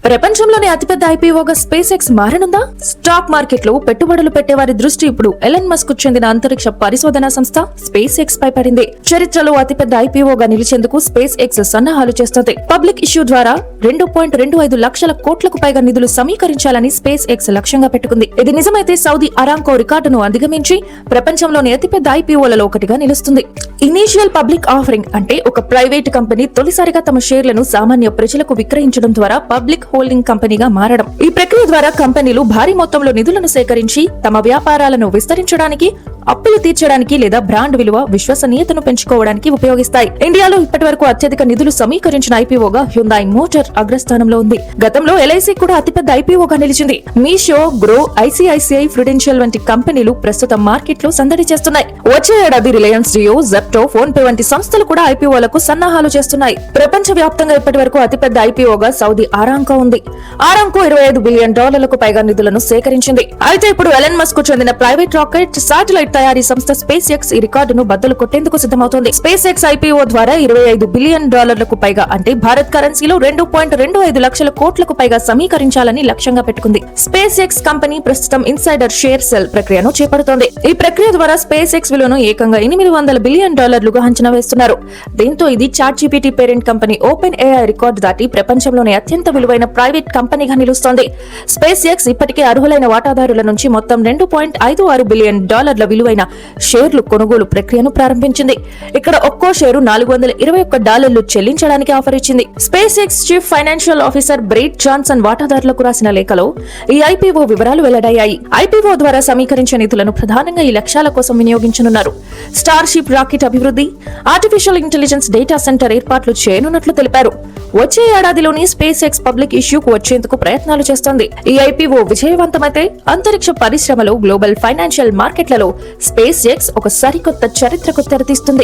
ప్రపంచంలోనే అతిపెద్ద ఐపీఓగా space X మారనుందా? Stock market లో పెట్టుబడులు పెట్టేవారి దృష్టి ఇప్పుడు ఎలన్ మస్క్ కు చెందిన అంతరిక్ష పరిశోధనా సంస్థ స్పేస్ ఎక్స్ పై పడింది. చరిత్రలో అతిపెద్ద ఐపీఓగా నిలిచేందుకు స్పేస్ ఎక్స్ సన్నాహాలు చేస్తోంది. పబ్లిక్ ఇష్యూ ద్వారా 2.25 లక్షల కోట్లకు పైగా నిధులు సమీకరించాలని స్పేస్ ఎక్స్ లక్ష్యంగా పెట్టుకుంది. ఇది నిజమైతే సౌదీ అరామ్కో రికార్డును అధిగమించి ప్రపంచంలోని అతిపెద్ద ఐపీఓలలో ఒకటిగా నిలుస్తుంది. ఇనీషియల్ పబ్లిక్ ఆఫరింగ్ అంటే ఒక ప్రైవేట్ కంపెనీ తొలిసారిగా తమ షేర్లను సామాన్య ప్రజలకు విక్రయించడం ద్వారా పబ్లిక్ హోల్డింగ్ కంపెనీగా మారడం. ఈ ప్రక్రియ ద్వారా కంపెనీలు భారీ మొత్తంలో నిధులను సేకరించి తమ వ్యాపారాలను విస్తరించడానికి, అప్పులు తీర్చడానికి లేదా బ్రాండ్ విలువ, విశ్వసనీయతను పెంచుకోవడానికి ఉపయోగిస్తాయి. ఇండియాలో ఇప్పటివరకు అత్యధిక నిధులు సమీకరించిన ఐపీఓగా హ్యుందాయ్ మోటార్ అగ్రస్థానంలో ఉంది. గతంలో ఎల్ఐసి కూడా అతిపెద్ద ఐపీఓగా నిలిచింది. మీషో, గ్రో, ఐసిఐసిఐ ప్రుడెన్షియల్ వంటి కంపెనీలు ప్రస్తుతం మార్కెట్ లో సందడి చేస్తున్నాయి. వచ్చే ఏడాది రిలయన్స్ జియో, జెప్టో, ఫోన్ పే వంటి సంస్థలు కూడా ఐపీఓలకు సన్నాహాలు చేస్తున్నాయి. ప్రపంచ వ్యాప్తంగా ఇప్పటివరకు అతిపెద్ద ఐపీఓగా సౌదీ అరామ్కో ఉంది. అరామ్కో $25 బిలియన్ పైగా నిధులను సేకరించింది. అయితే ఇప్పుడు ఎలన్ మస్క్ కు చెందిన ప్రైవేట్ రాకెట్, శాటిలైట్ తయారీ సంస్థ స్పేస్ ఎక్స్ ఈ రికార్డును బద్దలు కొట్టేందుకు సిద్ధమవుతోంది. స్పేస్ ఎక్స్ ఐపీఓ ద్వారా $25 బిలియన్ పైగా అంటే భారత్ కరెన్సీలో 2.25 లక్షల కోట్లకు పైగా సమీకరించాలని లక్ష్యంగా పెట్టుకుంది. స్పేస్ ఎక్స్ కంపెనీ ప్రస్తుతం ఇన్సైడర్ షేర్ సెల్ ప్రక్రియను చేపడుతోంది. ఈ ప్రక్రియ ద్వారా స్పేస్ ఎక్స్ విలువను ఏకంగా $800 బిలియన్ అంచనా వేస్తున్నారు. దీంతో ఇది ChatGPT parent company OpenAI record దాటి ప్రపంచంలోనే అత్యంత విలువైన ప్రైవేట్ కంపెనీగా నిలుస్తోంది. స్పేస్ ఎక్స్ ఇప్పటికే అర్హులైన వాటాదారుల నుంచి మొత్తం $2.56 బిలియన్ విలువైన షేర్లు కొనుగోలు ప్రక్రియను ప్రారంభించింది. ఇక్కడ ఒక్కో షేరు $421 చెల్లించడానికి ఆఫర్ ఇచ్చింది. Space ex chief financial officer Bret Johnson వాటాదారులకు రాసిన లేఖలో ఈ ఐపీఓ వివరాలు వెల్లడయ్యాయి. ఐపీఓ ద్వారా సమీకరించే నిధులను ప్రధానంగా ఈ లక్ష్యాల కోసం వినియోగించనున్నారు. స్టార్ షిప్ రాకెట్ అభివృద్ధి, ఆర్టిఫిషియల్ ఇంటెలిజెన్స్ డేటా సెంటర్ ఏర్పాట్లు చేయనున్నట్లు తెలిపారు. వచ్చే ఏడాదిలోని స్పేస్ ఎక్స్ పబ్లిక్ ఇష్యూకు వచ్చేందుకు ప్రయత్నాలు చేస్తోంది. ఈ ఐపీఓ విజయవంతమైతే అంతరిక్ష పరిశ్రమలో, గ్లోబల్ ఫైనాన్షియల్ మార్కెట్లలో స్పేస్ ఎక్స్ ఒక సరికొత్త చరిత్రకు తెరతీస్తుంది.